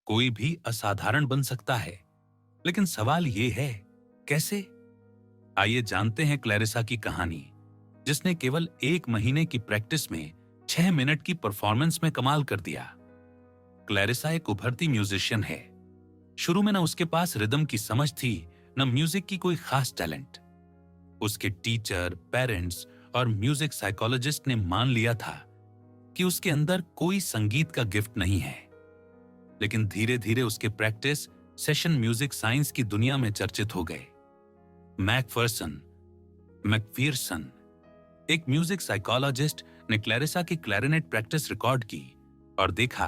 कोई भी असाधारण बन सकता है, लेकिन सवाल ये है, कैसे? आइए जानते हैं क्लैरिसा की कहानी, जिसने केवल 1 महीने की प्रैक्टिस में 6 मिनट की परफॉर्मेंस में कमाल कर दिया। क्लैरिसा एक उभरती म्यूजिशियन है। शुरू में न उसके पास रिदम की समझ थी, न म्यूजिक की कोई खास टैलेंट। उसके टीचर, पेरेंट्स और म्यूजिक साइकोलॉजिस्ट ने मान लिया था कि उसके अंदर कोई संगीत का गिफ्ट नहीं है। लेकिन धीरे धीरे उसके प्रैक्टिस सेशन म्यूजिक साइंस की दुनिया में चर्चित हो गए। मैकफियरसन, एक म्यूजिक साइकोलॉजिस्ट, ने क्लैरिसा की क्लैरिनेट प्रैक्टिस रिकॉर्ड की और देखा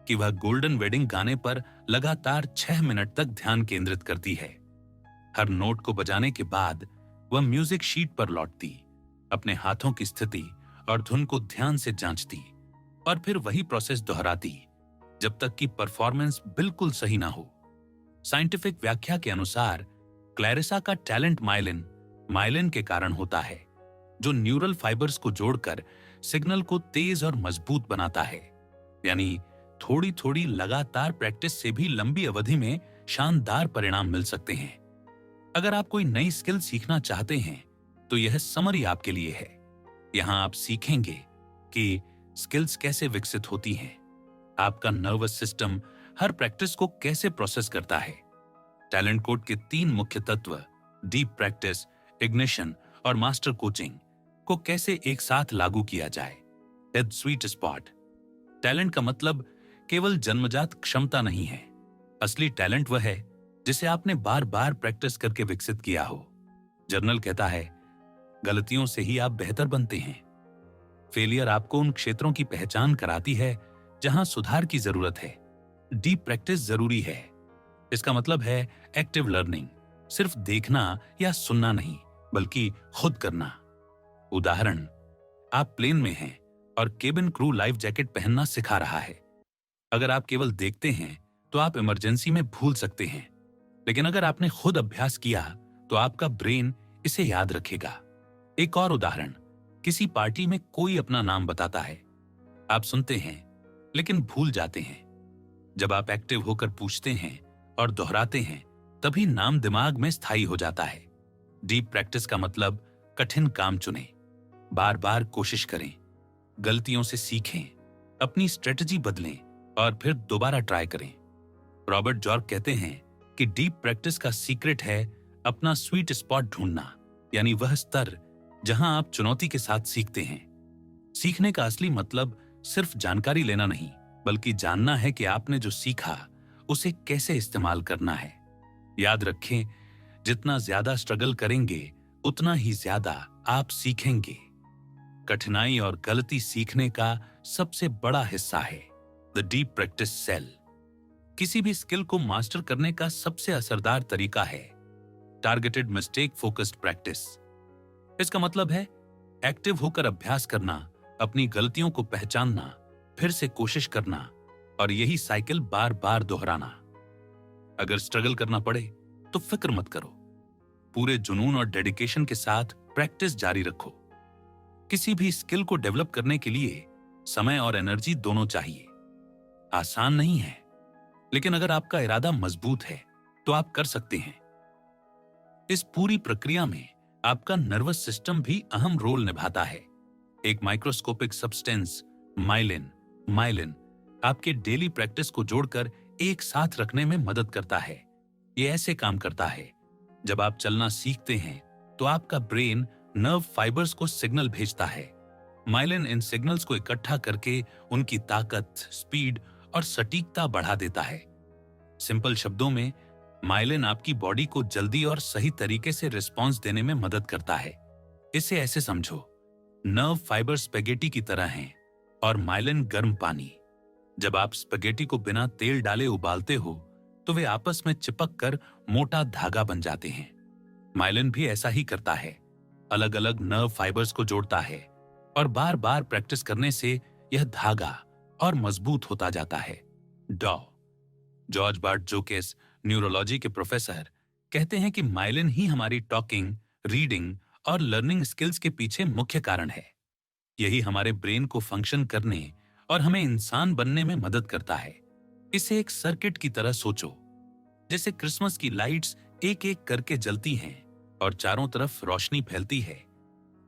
कि वह गोल्डन वेडिंग गाने पर लगातार 6 मिनट तक ध्यान केंद्रित करती है। हर नोट को बजाने के बाद वह म्यूजिक शीट पर लौटती, अपने हाथों की स्थिति और धुन को ध्यान से जांचती और फिर वही प्रोसेस दोहराती जब तक कि परफॉर्मेंस बिल्कुल सही ना हो। साइंटिफिक व्याख्या के अनुसार क्लैरिसा का टैलेंट माइलिन के कारण होता है, जो न्यूरल फाइबर्स को जोड़कर सिग्नल को तेज और मजबूत बनाता है। यानी थोड़ी थोड़ी लगातार प्रैक्टिस से भी लंबी अवधि में शानदार परिणाम मिल सकते हैं। अगर आप कोई नई स्किल सीखना चाहते हैं तो यह समरी आपके लिए है। यहां आप सीखेंगे कि स्किल्स कैसे विकसित होती हैं, आपका नर्वस सिस्टम हर प्रैक्टिस को कैसे प्रोसेस करता है, टैलेंट कोड के 3 मुख्य तत्व डीप प्रैक्टिस, इग्निशन और मास्टर कोचिंग को कैसे एक साथ लागू किया जाए। The sweet spot. टैलेंट का मतलब केवल जन्मजात क्षमता नहीं है। असली टैलेंट वह है जिसे आपने बार बार प्रैक्टिस करके विकसित किया हो। जर्नल कहता है, गलतियों से ही आप बेहतर बनते हैं। फेलियर आपको उन क्षेत्रों की पहचान कराती है जहां सुधार की जरूरत है। डीप प्रैक्टिस जरूरी है। इसका मतलब है एक्टिव लर्निंग, सिर्फ देखना या सुनना नहीं, बल्कि खुद करना। उदाहरण, आप प्लेन में हैं और केबिन क्रू लाइफ जैकेट पहनना सिखा रहा है। अगर आप केवल देखते हैं तो आप इमरजेंसी में भूल सकते हैं, लेकिन अगर आपने खुद अभ्यास किया तो आपका ब्रेन इसे याद रखेगा। एक और उदाहरण, किसी पार्टी में कोई अपना नाम बताता है। आप सुनते हैं लेकिन भूल जाते हैं। जब आप एक्टिव होकर पूछते हैं और दोहराते हैं, तभी नाम दिमाग में स्थायी हो जाता है। डीप प्रैक्टिस का मतलब कठिन काम चुनें, बार बार कोशिश करें, गलतियों से सीखें, अपनी स्ट्रेटजी बदलें और फिर दोबारा ट्राई करें। रॉबर्ट जॉर्क कहते हैं कि डीप प्रैक्टिस का सीक्रेट है अपना स्वीट स्पॉट ढूंढना, यानी वह स्तर जहां आप चुनौती के साथ सीखते हैं। सीखने का असली मतलब सिर्फ जानकारी लेना नहीं, बल्कि जानना है कि आपने जो सीखा उसे कैसे इस्तेमाल करना है। याद रखें, जितना ज्यादा स्ट्रगल करेंगे उतना ही ज्यादा आप सीखेंगे। कठिनाई और गलती सीखने का सबसे बड़ा हिस्सा है। The deep practice cell. किसी भी स्किल को मास्टर करने का सबसे असरदार तरीका है टारगेटेड मिस्टेक फोकस्ड प्रैक्टिस। इसका मतलब है एक्टिव होकर अभ्यास करना, अपनी गलतियों को पहचानना, फिर से कोशिश करना और यही साइकिल बार बार दोहराना। अगर स्ट्रगल करना पड़े तो फिक्र मत करो, पूरे जुनून और डेडिकेशन के साथ प्रैक्टिस जारी रखो। किसी भी स्किल को डेवलप करने के लिए समय और एनर्जी दोनों चाहिए। आसान नहीं है, लेकिन अगर आपका इरादा मजबूत है तो आप कर सकते हैं। इस पूरी प्रक्रिया में आपका नर्वस सिस्टम भी अहम रोल निभाता है। एक माइक्रोस्कोपिक सब्सटेंस माइलिन आपके डेली प्रैक्टिस को जोड़कर एक साथ रखने में मदद करता है। ये ऐसे काम करता है, जब आप चलना सीखते हैं तो आपका ब्रेन नर्व फाइबर्स को सिग्नल भेजता है। माइलिन इन सिग्नल्स को इकट्ठा करके उनकी ताकत, स्पीड और सटीकता बढ़ा देता है। सिंपल शब्दों में, माइलिन आपकी बॉडी को जल्दी और सही तरीके से रिस्पॉन्स देने में मदद करता है। इसे ऐसे समझो, नर्व फाइबर स्पेगेटी की तरह हैं और माइलिन गर्म पानी। जब आप स्पेगेटी को बिना तेल डाले उबालते हो तो वे आपस में चिपक कर मोटा धागा बन जाते हैं। माइलिन भी ऐसा ही करता है, अलग अलग नर्व फाइबर्स को जोड़ता है और बार बार प्रैक्टिस करने से यह धागा और मजबूत होता जाता है। जॉर्ज बार्ट जोकेस, न्यूरोलॉजी के प्रोफेसर, कहते हैं कि माइलिन ही हमारी टॉकिंग, रीडिंग और लर्निंग स्किल्स के पीछे मुख्य कारण है। यही हमारे ब्रेन को फंक्शन करने और हमें इंसान बनने में मदद करता है। इसे एक सर्किट की तरह सोचो, जैसे क्रिसमस की लाइट्स एक एक करके जलती हैं और चारों तरफ रोशनी फैलती है।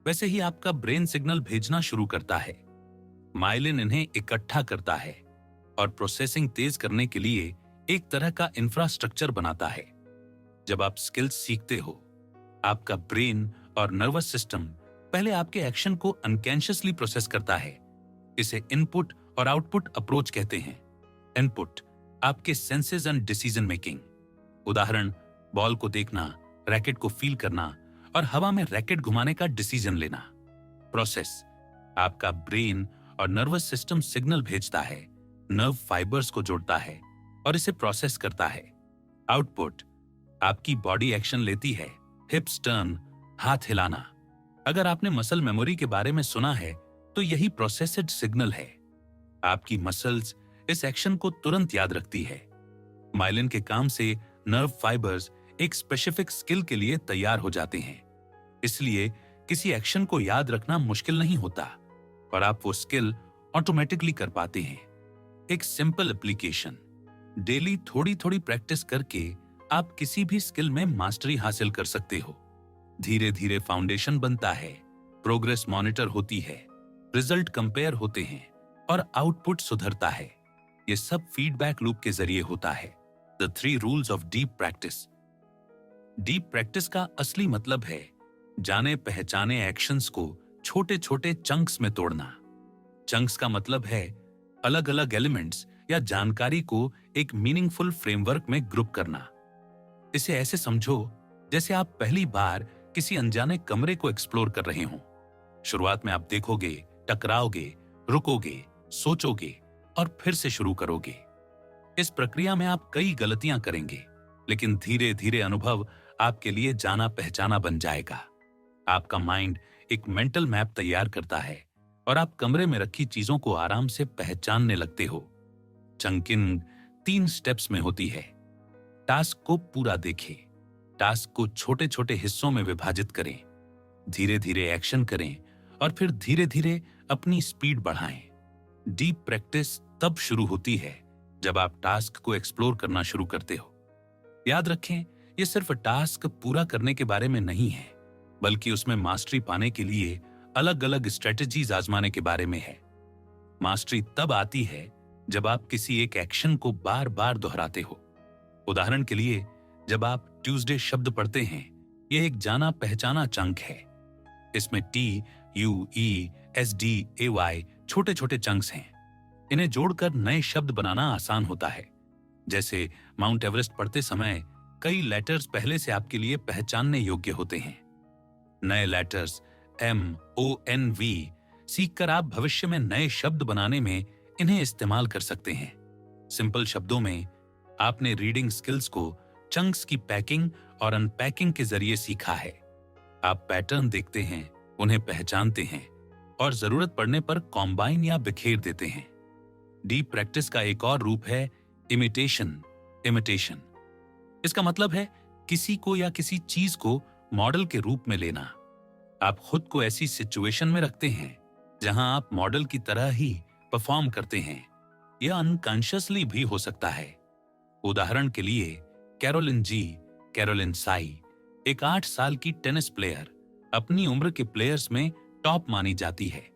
वैसे ही आपका ब्रेन सिग्नल भेजना शुरू करता है। माइलिन इन्हें इकट्ठा करता है और प्रोसेसिंग तेज करने के लिए एक तरह का इंफ्रास्ट्रक्चर बनाता है। जब आप स्किल्स सीखते हो, आपका ब्रेन और नर्वस सिस्टम पहले आपके एक्शन को अनकॉन्शियसली प्रोसेस करता है। इसे इनपुट और आउटपुट अप्रोच कहते हैं। इनपुट आपके सेंसेस एंड डिसीजन मेकिंग, उदाहरण बॉल को देखना, रैकेट को फील करना और हवा में रैकेट घुमाने का डिसीजन लेना। प्रोसेस आपका ब्रेन और नर्वस सिस्टम सिग्नल भेजता है, नर्व फाइबर्स को जोड़ता है और इसे प्रोसेस करता है। आउटपुट आपकी बॉडी एक्शन लेती है, हिप्स टर्न, हाथ हिलाना। अगर आपने मसल मेमोरी के बारे में सुना है तो यही प्रोसेस्ड सिग्नल है। आपकी मसल्स इस एक्शन को तुरंत याद रखती है। माइलिन के काम से नर्व फाइबर्स एक स्पेसिफिक स्किल के लिए तैयार हो जाते हैं। इसलिए किसी एक्शन को याद रखना मुश्किल नहीं होता और आप वो स्किल ऑटोमेटिकली कर पाते हैं। एक सिंपल एप्लीकेशन, डेली थोड़ी थोड़ी प्रैक्टिस करके आप किसी भी स्किल में मास्टरी हासिल कर सकते हो। धीरे धीरे फाउंडेशन बनता है, प्रोग्रेस मॉनिटर होती है, रिजल्ट कंपेयर होते हैं और आउटपुट सुधरता है। ये सब फीडबैक लूप के जरिए होता है। The 3 rules of deep practice. Deep practice का असली मतलब है जाने पहचाने एक्शंस को छोटे छोटे चंक्स में तोड़ना। चंक्स का मतलब है अलग अलग एलिमेंट्स या जानकारी को एक मीनिंगफुल फ्रेमवर्क में ग्रुप करना। इसे ऐसे समझो जैसे आप पहली बार किसी अनजाने कमरे को एक्सप्लोर कर रहे हों। शुरुआत में आप देखोगे, टकराओगे, रुकोगे, सोचोगे और फिर से शुरू करोगे। इस प्रक्रिया में आप कई गलतियां करेंगे, लेकिन धीरे धीरे अनुभव आपके लिए जाना पहचाना बन जाएगा। आपका माइंड एक मेंटल मैप तैयार करता है और आप कमरे में रखी चीजों को आराम से पहचानने लगते हो। चंकिंग 3 स्टेप्स में होती है। टास्क को पूरा देखें, टास्क को छोटे छोटे हिस्सों में विभाजित करें, धीरे धीरे एक्शन करें और फिर धीरे धीरे अपनी स्पीड बढ़ाएं। डीप प्रैक्टिस तब शुरू होती है जब आप टास्क को एक्सप्लोर करना शुरू करते हो। याद रखें, यह सिर्फ टास्क पूरा करने के बारे में नहीं है, बल्कि उसमें मास्टरी पाने के लिए अलग अलग स्ट्रेटजीज आजमाने के बारे में है। मास्टरी तब आती है जब आप किसी एक एक्शन को बार बार दोहराते हो। उदाहरण के लिए, जब आप ट्यूसडे शब्द पढ़ते हैं, यह एक जाना पहचाना चंक है। इसमें TUESDAY छोटे छोटे चंक्स हैं। इन्हें जोड़कर नए शब्द बनाना आसान होता है। जैसे माउंट एवरेस्ट पढ़ते समय कई लेटर्स पहले से आपके लिए पहचानने योग्य होते हैं। नए लेटर्स MONV सीखकर आप भविष्य में नए शब्द बनाने में इन्हें इस्तेमाल कर सकते हैं। सिंपल शब्दों में, आपने रीडिंग स्किल्स को चंक्स की पैकिंग और अनपैकिंग के जरिए सीखा है। आप पैटर्न देखते हैं, उन्हें पहचानते हैं और जरूरत पड़ने पर कॉम्बाइन या बिखेर देते हैं। डीप प्रैक्टिस का एक और रूप है इमिटेशन। इसका मतलब है किसी को या किसी चीज को मॉडल के रूप में लेना। आप खुद को ऐसी सिचुएशन में रखते हैं जहां आप मॉडल की तरह ही परफॉर्म करते हैं। यह अनकॉन्शियसली भी हो सकता है। उदाहरण के लिए, कैरोलिन साई, एक 8 साल की टेनिस प्लेयर, अपनी उम्र के प्लेयर्स में टॉप मानी जाती है।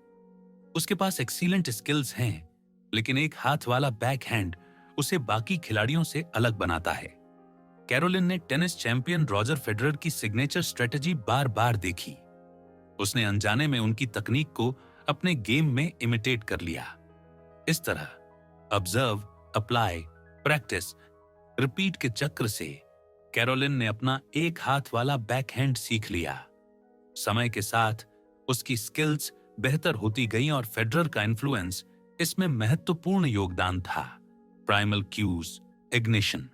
उसके पास एक्सीलेंट स्किल्स हैं, लेकिन एक हाथ वाला बैकहैंड उसे बाकी खिलाड़ियों से अलग बनाता है। कैरोलिन ने टेनिस चैंपियन रॉजर फेडरर की सिग्नेचर स्ट्रेटजी बार बार देखी। उसने अनजाने में उनकी तकनीक को अपने गेम में इमिटेट कर लिया। इस तरह ऑब्जर्व, अप्लाई, प्रैक्टिस, रिपीट के चक्र से कैरोलिन ने अपना एक हाथ वाला बैकहैंड सीख लिया। समय के साथ उसकी स्किल्स बेहतर होती गईं और फेडरर का इन्फ्लुएंस इसमें महत्वपूर्ण योगदान था। Primal cues, ignition.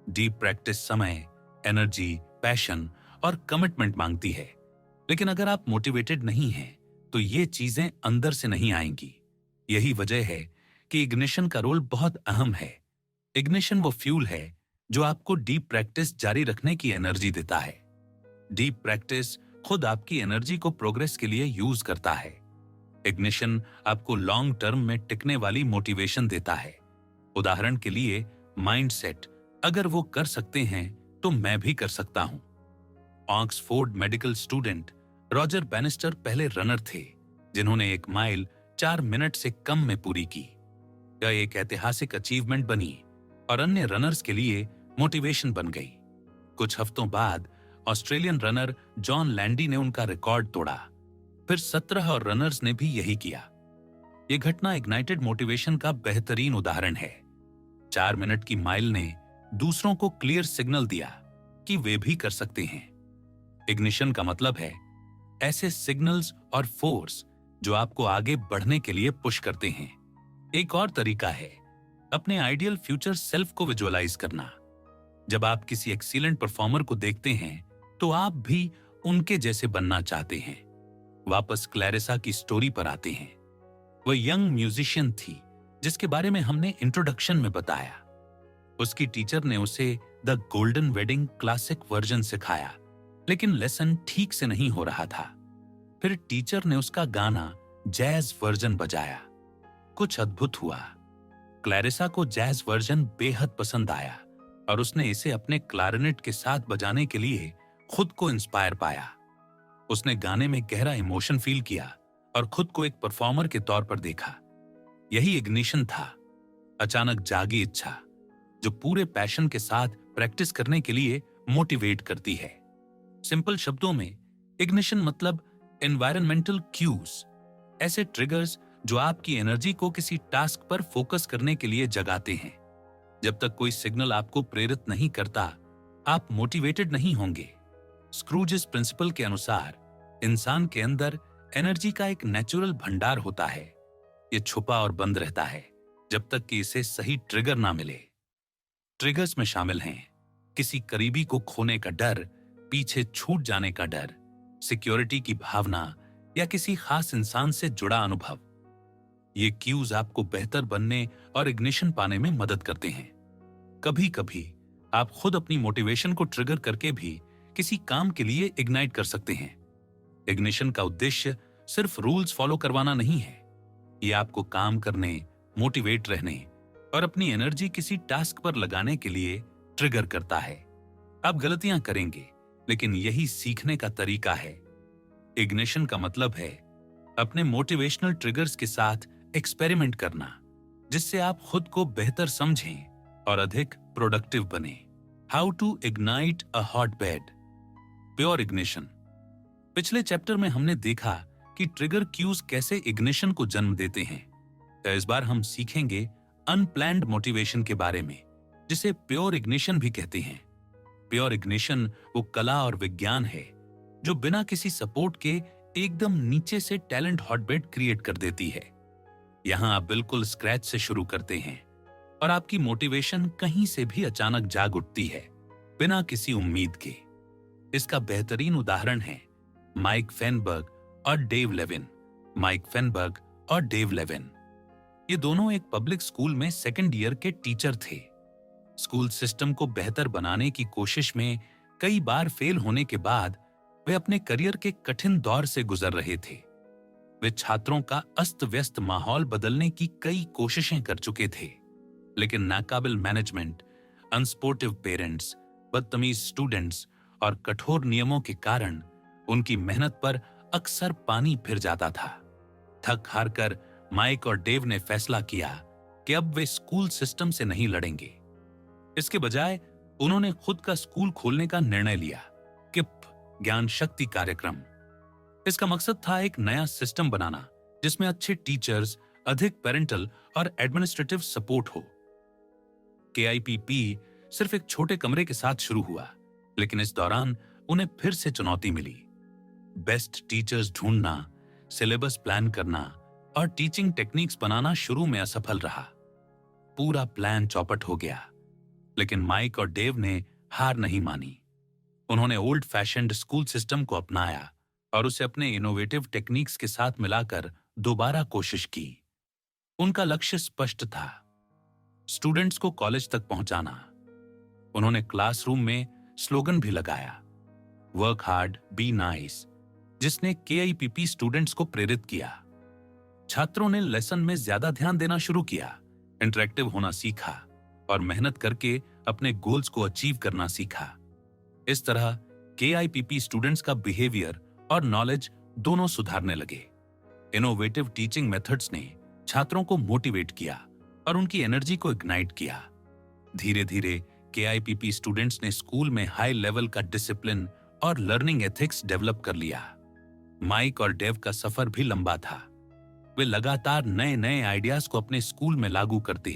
डीप प्रैक्टिस समय, एनर्जी, पैशन और कमिटमेंट मांगती है, लेकिन अगर आप मोटिवेटेड नहीं हैं तो ये चीजें अंदर से नहीं आएंगी। यही वजह है कि इग्निशन का रोल बहुत अहम है। इग्निशन वो फ्यूल है जो आपको डीप प्रैक्टिस जारी रखने की एनर्जी देता है। डीप प्रैक्टिस खुद आपकी एनर्जी को प्रोग्रेस के लिए यूज करता है। इग्निशन आपको लॉन्ग टर्म में टिकने वाली मोटिवेशन देता है। उदाहरण के लिए माइंडसेट, अगर वो कर सकते हैं तो मैं भी कर सकता हूं। Oxford medical student Roger banister पहले रनर थे जिन्होंने 1 माइल 4 मिनट से कम में पूरी की। यह एक ऐतिहासिक अचीवमेंट बनी और अन्य रनर्स के लिए मोटिवेशन बन गई। कुछ हफ्तों बाद ऑस्ट्रेलियन रनर जॉन लैंडी ने उनका रिकॉर्ड तोड़ा। फिर 17 और रनर्स ने भी यही किया। यह घटना इग्नाइटेड मोटिवेशन का बेहतरीन उदाहरण है। 4 मिनट की माइल ने दूसरों को क्लियर सिग्नल दिया कि वे भी कर सकते हैं। इग्निशन का मतलब है ऐसे सिग्नल्स और फोर्स जो आपको आगे बढ़ने के लिए पुश करते हैं। एक और तरीका है अपने आइडियल फ्यूचर सेल्फ को विजुअलाइज करना। जब आप किसी एक्सीलेंट परफॉर्मर को देखते हैं तो आप भी उनके जैसे बनना चाहते हैं। वापस क्लैरिसा की स्टोरी पर आते हैं। वह यंग म्यूजिशियन थी जिसके बारे में हमने इंट्रोडक्शन में बताया। उसकी टीचर ने उसे the golden wedding classic version सिखाया, लेकिन लेसन ठीक से नहीं हो रहा था। फिर टीचर ने उसका गाना जैज वर्जन बजाया। कुछ अद्भुत हुआ। क्लैरिसा को जैज वर्जन बेहद पसंद आया और उसने इसे अपने क्लारिनेट के साथ बजाने के लिए खुद को इंस्पायर पाया। उसने गाने में गहरा इमोशन फील किया और खुद को एक परफॉर्मर के तौर पर देखा। यही इग्निशन था, अचानक जागी इच्छा जो पूरे पैशन के साथ प्रैक्टिस करने के लिए मोटिवेट करती है। सिंपल शब्दों में इग्निशन मतलब एनवायरमेंटल क्यूज, ऐसे ट्रिगर्स जो आपकी एनर्जी को किसी टास्क पर फोकस करने के लिए जगाते हैं। जब तक कोई सिग्नल आपको प्रेरित नहीं करता, आप मोटिवेटेड नहीं होंगे। स्क्रूजेस प्रिंसिपल के अनुसार इंसान के अंदर एनर्जी का एक नेचुरल भंडार होता है। यह छुपा और बंद रहता है जब तक कि इसे सही ट्रिगर ना मिले। ट्रिगर्स में शामिल हैं किसी करीबी को खोने का डर, पीछे छूट जाने का डर, सिक्योरिटी की भावना या किसी खास इंसान से जुड़ा अनुभव। ये क्यूज आपको बेहतर बनने और इग्निशन पाने में मदद करते हैं। कभी कभी आप खुद अपनी मोटिवेशन को ट्रिगर करके भी किसी काम के लिए इग्नाइट कर सकते हैं। इग्निशन का उद्देश्य सिर्फ रूल्स फॉलो करवाना नहीं है। ये आपको काम करने, मोटिवेट रहने और अपनी एनर्जी किसी टास्क पर लगाने के लिए ट्रिगर करता है। आप गलतियां करेंगे, लेकिन यही सीखने का तरीका है। इग्निशन का मतलब है अपने मोटिवेशनल ट्रिगर्स के साथ एक्सपेरिमेंट करना, जिससे आप खुद को बेहतर समझें और अधिक प्रोडक्टिव बने। How to ignite a hotbed. Pure ignition. पिछले चैप्टर में हमने देखा कि ट्रिगर क्यूज कैसे इग्निशन को जन्म देते हैं। तो इस बार हम सीखेंगे अनप्लैन्ड मोटिवेशन के बारे में, जिसे प्योर इग्निशन भी कहते हैं। प्योर इग्निशन वो कला और विज्ञान है जो बिना किसी सपोर्ट के एकदम नीचे से टैलेंट हॉटबेड क्रिएट कर देती है। यहां आप बिल्कुल स्क्रैच से शुरू करते हैं और आपकी मोटिवेशन कहीं से भी अचानक जाग उठती है, बिना किसी उम्मीद के। इसका बेहतरीन उदाहरण है माइक फेनबर्ग और डेव लेविन। माइक फेनबर्ग और डेव लेविन, ये दोनों एक पब्लिक स्कूल में 2nd ईयर के टीचर थे। स्कूल सिस्टम को बेहतर बनाने की कोशिश में कई बार फेल होने के बाद वे अपने करियर के कठिन दौर से गुजर रहे थे। वे छात्रों का अस्त व्यस्त माहौल बदलने की कई कोशिशें कर चुके थे, लेकिन नाकाबिल मैनेजमेंट, अनस्पोर्टिव पेरेंट्स, बदतमीज स्टूडेंट्स और कठोर नियमों के कारण उनकी मेहनत पर अक्सर पानी फिर जाता था। थक हार कर माइक और डेव ने फैसला किया कि अब वे स्कूल सिस्टम से नहीं लड़ेंगे। इसके बजाय उन्होंने खुद का स्कूल खोलने का निर्णय लिया, किप ज्ञान शक्ति कार्यक्रम। इसका मकसद था एक नया सिस्टम बनाना जिसमें अच्छे टीचर्स, अधिक पेरेंटल और एडमिनिस्ट्रेटिव सपोर्ट हो। KIPP सिर्फ एक छोटे कमरे के साथ शुरू हुआ, लेकिन इस दौरान उन्हें फिर से चुनौती मिली। बेस्ट टीचर्स ढूंढना, सिलेबस प्लान करना और टीचिंग टेक्निक्स बनाना शुरू में असफल रहा। पूरा प्लान चौपट हो गया, लेकिन माइक और डेव ने हार नहीं मानी। उन्होंने ओल्ड फैशन्ड स्कूल सिस्टम को अपनाया और उसे अपने इनोवेटिव टेक्निक्स के साथ मिलाकर दोबारा कोशिश की। उनका लक्ष्य स्पष्ट था, स्टूडेंट्स को कॉलेज तक पहुंचाना। उन्होंने क्लासरूम में स्लोगन भी लगाया, वर्क हार्ड, बी नाइस, जिसने KIPP स्टूडेंट्स को प्रेरित किया। छात्रों ने लेसन में ज्यादा ध्यान देना शुरू किया, इंटरेक्टिव होना सीखा और मेहनत करके अपने गोल्स को अचीव करना सीखा। इस तरह केआईपीपी स्टूडेंट्स का बिहेवियर और नॉलेज दोनों सुधारने लगे। इनोवेटिव टीचिंग मेथड्स ने छात्रों को मोटिवेट किया और उनकी एनर्जी को इग्नाइट किया। धीरे धीरे केआईपीपी स्टूडेंट्स ने स्कूल में हाई लेवल का डिसिप्लिन और लर्निंग एथिक्स डेवलप कर लिया। माइक और डेव का सफर भी लंबा था। वे लगातार नए नए आइडियाज को अपने स्कूल में लागू करते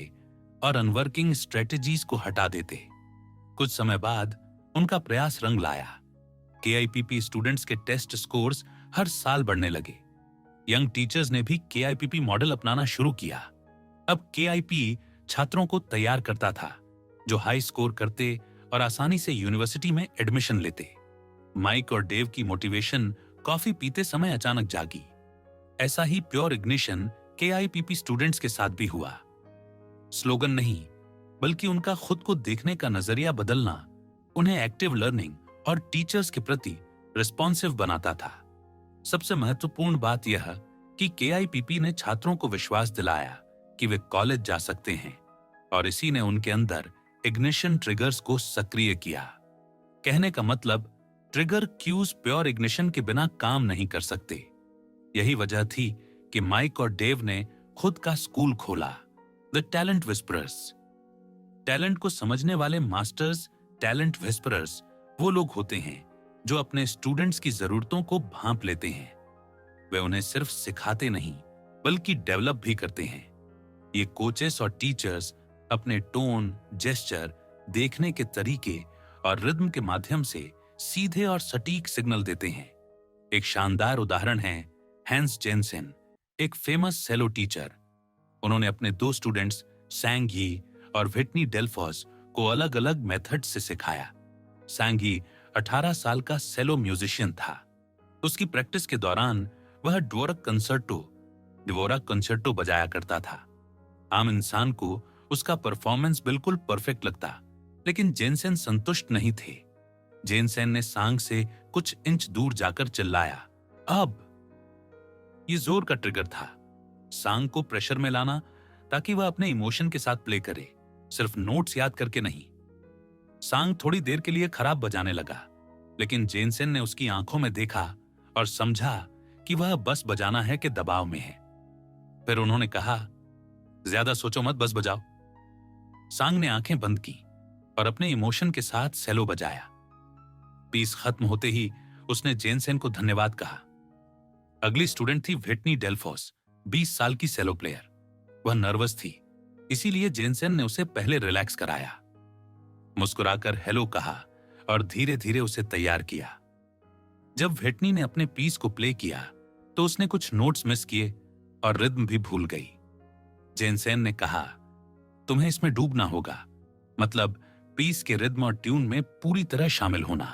और अनवर्किंग स्ट्रेटेजीज को हटा देते। कुछ समय बाद उनका प्रयास रंग लाया। केआईपीपी स्टूडेंट्स के टेस्ट स्कोर्स हर साल बढ़ने लगे। यंग टीचर्स ने भी केआईपीपी मॉडल अपनाना शुरू किया। अब केआईपी छात्रों को तैयार करता था जो हाई स्कोर करते और आसानी से यूनिवर्सिटी में एडमिशन लेते। माइक और डेव की मोटिवेशन कॉफी पीते समय अचानक जागी। ऐसा ही प्योर इग्निशन केआईपीपी स्टूडेंट्स के साथ भी हुआ। स्लोगन नहीं, बल्कि उनका खुद को देखने का नजरिया बदलना उन्हें एक्टिव लर्निंग और टीचर्स के प्रति रिस्पॉन्सिव बनाता था। सबसे महत्वपूर्ण बात यह कि केआईपीपी ने छात्रों को विश्वास दिलाया कि वे कॉलेज जा सकते हैं और इसी ने उनके अंदर इग्निशन ट्रिगर्स को सक्रिय किया। कहने का मतलब, ट्रिगर क्यूज प्योर इग्निशन के बिना काम नहीं कर सकते। यही वजह थी कि माइक और डेव ने खुद का स्कूल खोला, द टैलेंट विस्परर्स। टैलेंट को समझने वाले मास्टर्स, टैलेंट विस्परर्स वो लोग होते हैं जो अपने स्टूडेंट्स की जरूरतों को भांप लेते हैं। वे उन्हें सिर्फ सिखाते नहीं, बल्कि डेवलप भी करते हैं। ये कोचेस और टीचर्स अपने टोन, जेस्चर, देखने के तरीके और रिदम के माध्यम से सीधे और सटीक सिग्नल देते हैं। एक शानदार उदाहरण है हैंस जेनसेन, एक फेमस सेलो टीचर। उन्होंने अपने 2 स्टूडेंट्स सैंग यी और व्हिटनी डेल्फॉस को अलग अलग मेथड से सिखाया। सैंग यी 18 साल का सेलो म्यूजिशियन था। उसकी प्रैक्टिस के दौरान वह डिवोरा कंसर्टो बजाया करता था। आम इंसान को उसका परफॉर्मेंस बिल्कुल परफेक्ट लगता, लेकिन जेनसेन संतुष्ट नहीं थे। जेनसेन ने सांग से कुछ इंच दूर जाकर चिल्लाया, अब। ये जोर का ट्रिगर था, सांग को प्रेशर में लाना ताकि वह अपने इमोशन के साथ प्ले करे, सिर्फ नोट्स याद करके नहीं। सांग थोड़ी देर के लिए खराब बजाने लगा, लेकिन जेनसेन ने उसकी आंखों में देखा और समझा कि वह बस बजाना है कि दबाव में है। फिर उन्होंने कहा, ज्यादा सोचो मत, बस बजाओ। सांग ने आंखें बंद की और अपने इमोशन के साथ सेलो बजाया। पीस खत्म होते ही उसने जेनसेन को धन्यवाद कहा। अगली स्टूडेंट थी व्हिटनी डेल्फॉस, 20 साल की सेलो प्लेयर। वह नर्वस थी, इसीलिए जेनसेन ने उसे पहले रिलैक्स कराया, मुस्कुराकर हेलो कहा और धीरे धीरे उसे तैयार किया। जब व्हिटनी ने अपने पीस को प्ले किया तो उसने कुछ नोट्स मिस किए और रिदम भी भूल गई। जेनसेन ने कहा, तुम्हें इसमें डूबना होगा, मतलब पीस के रिदम और ट्यून में पूरी तरह शामिल होना।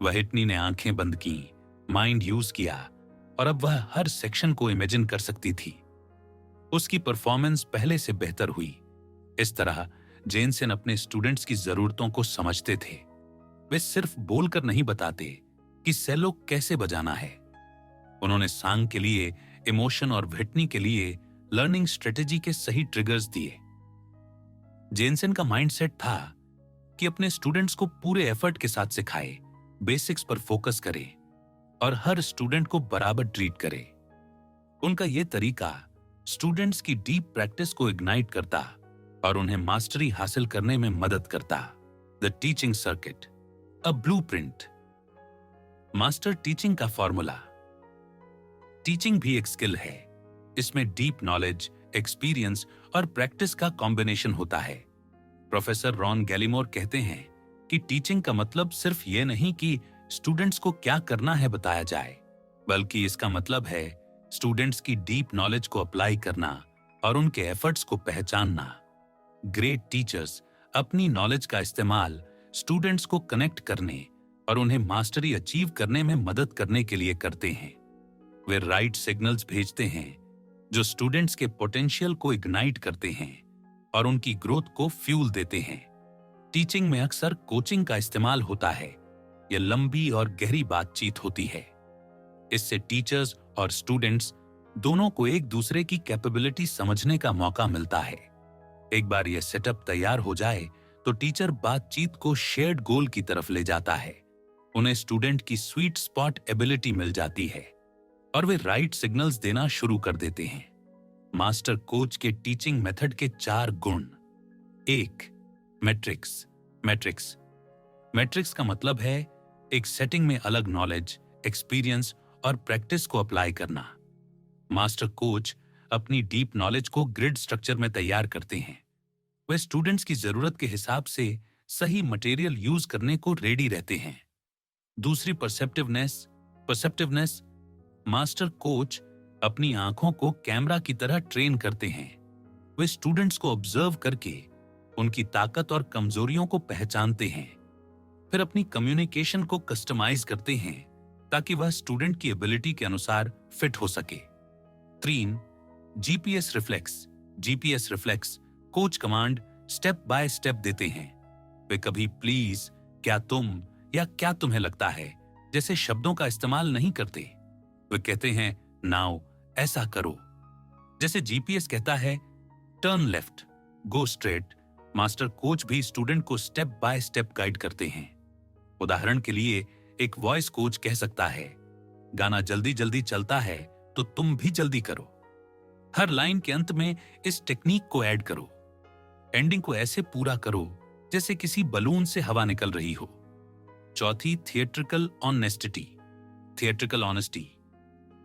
व्हिटनी ने आंखें बंद की, माइंड यूज किया और अब वह हर सेक्शन को इमेजिन कर सकती थी। उसकी परफॉर्मेंस पहले से बेहतर हुई। इस तरह जेनसेन अपने स्टूडेंट्स की जरूरतों को समझते थे। वे सिर्फ बोलकर नहीं बताते कि सेलो कैसे बजाना है। उन्होंने सांग के लिए इमोशन और व्हिटनी के लिए लर्निंग स्ट्रेटेजी के सही ट्रिगर्स दिए। जेनसेन का माइंडसेट था कि अपने स्टूडेंट्स को पूरे एफर्ट के साथ सिखाए, बेसिक्स पर फोकस करे और हर स्टूडेंट को बराबर ट्रीट करे। उनका यह तरीका स्टूडेंट्स की डीप प्रैक्टिस को इग्नाइट करता और उन्हें मास्टरी हासिल करने में मदद करता। The teaching circuit, a blueprint. Master teaching का फॉर्मूला। टीचिंग भी एक स्किल है। इसमें डीप नॉलेज, एक्सपीरियंस और प्रैक्टिस का कॉम्बिनेशन होता है। प्रोफेसर रॉन गैलीमोर कहते हैं कि टीचिंग का मतलब सिर्फ ये नहीं कि स्टूडेंट्स को क्या करना है बताया जाए, बल्कि इसका मतलब है स्टूडेंट्स की डीप नॉलेज को अप्लाई करना और उनके एफर्ट्स को पहचानना। ग्रेट टीचर्स अपनी नॉलेज का इस्तेमाल स्टूडेंट्स को कनेक्ट करने और उन्हें मास्टरी अचीव करने में मदद करने के लिए करते हैं। वे राइट सिग्नल्स भेजते हैं जो स्टूडेंट्स के पोटेंशियल को इग्नाइट करते हैं और उनकी ग्रोथ को फ्यूल देते हैं। टीचिंग में अक्सर कोचिंग का इस्तेमाल होता है। यह लंबी और गहरी बातचीत होती है। इससे टीचर्स और स्टूडेंट्स दोनों को एक दूसरे की कैपेबिलिटी समझने का मौका मिलता है। एक बार यह सेटअप तैयार हो जाए तो टीचर बातचीत को शेयर्ड गोल की तरफ ले जाता है। उन्हें स्टूडेंट की स्वीट स्पॉट एबिलिटी मिल जाती है और वे राइट सिग्नल्स देना शुरू कर देते हैं। मास्टर कोच के टीचिंग मेथड के 4 गुण। 1. मैट्रिक्स। मैट्रिक्स मैट्रिक्स का मतलब है एक सेटिंग में अलग नॉलेज, एक्सपीरियंस और प्रैक्टिस को अप्लाई करना। मास्टर कोच अपनी डीप नॉलेज को ग्रिड स्ट्रक्चर में तैयार करते हैं। वे स्टूडेंट्स की जरूरत के हिसाब से सही मटेरियल यूज करने को रेडी रहते हैं। दूसरी परसेप्टिवनेस मास्टर कोच अपनी आंखों को कैमरा की तरह ट्रेन करते हैं। वे स्टूडेंट्स को ऑब्जर्व करके उनकी ताकत और कमजोरियों को पहचानते हैं, फिर अपनी कम्युनिकेशन को कस्टमाइज करते हैं ताकि वह स्टूडेंट की एबिलिटी के अनुसार फिट हो सके। 3. GPS reflex coach command step by step देते हैं। वे कभी प्लीज, क्या तुम या क्या तुम्हें लगता है जैसे शब्दों का इस्तेमाल नहीं करते। वे कहते हैं नाउ, ऐसा करो। जैसे जीपीएस कहता है turn left, go straight, master coach भी स्टूडेंट को स्टेप बाय स्टेप गाइड करते हैं। उदाहरण के लिए एक वॉइस कोच कह सकता है गाना जल्दी जल्दी चलता है तो तुम भी जल्दी करो। हर लाइन के अंत में इस टेक्निक को ऐड करो। एंडिंग को ऐसे पूरा करो जैसे किसी बलून से हवा निकल रही हो। 4. थिएट्रिकल ऑनेस्टी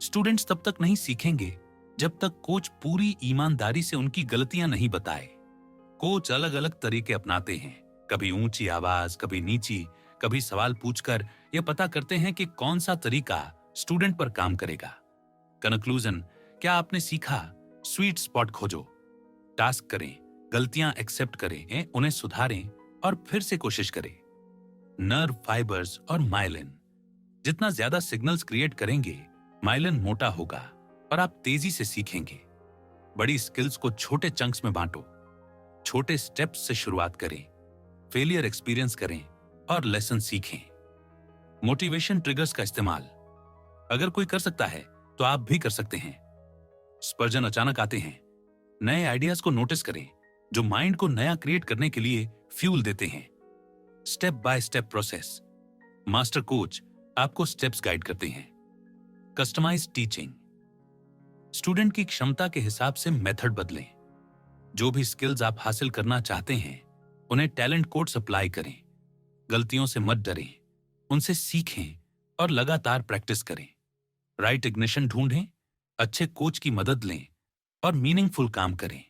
स्टूडेंट्स तब तक नहीं सीखेंगे जब तक कोच पूरी ईमानदारी से उनकी गलतियां नहीं बताए। कोच अलग अलग तरीके अपनाते हैं, कभी ऊंची आवाज, कभी नीची, कभी सवाल पूछकर यह पता करते हैं कि कौन सा तरीका स्टूडेंट पर काम करेगा। कंक्लूजन, क्या आपने सीखा? स्वीट स्पॉट खोजो, टास्क करें, गलतियां एक्सेप्ट करें, उन्हें सुधारें और फिर से कोशिश करें। नर्व फाइबर्स और माइलिन, जितना ज्यादा सिग्नल्स क्रिएट करेंगे माइलिन मोटा होगा और आप तेजी से सीखेंगे। बड़ी स्किल्स को छोटे चंक्स में बांटो, छोटे स्टेप्स से शुरुआत करें, फेलियर एक्सपीरियंस करें और लेसन सीखें। मोटिवेशन ट्रिगर्स का इस्तेमाल, अगर कोई कर सकता है तो आप भी कर सकते हैं। स्पर्जन अचानक आते हैं, नए आइडियाज को नोटिस करें जो माइंड को नया क्रिएट करने के लिए फ्यूल देते हैं। Step by step process, master coach आपको स्टेप्स गाइड करते हैं। कस्टमाइज्ड टीचिंग, स्टूडेंट की क्षमता के हिसाब से मेथड बदलें। जो भी स्किल्स आप हासिल करना चाहते हैं उन्हें टैलेंट कोड्स अप्लाई करें। गलतियों से मत डरें, उनसे सीखें और लगातार प्रैक्टिस करें। राइट इग्निशन ढूंढें, अच्छे कोच की मदद लें और मीनिंगफुल काम करें।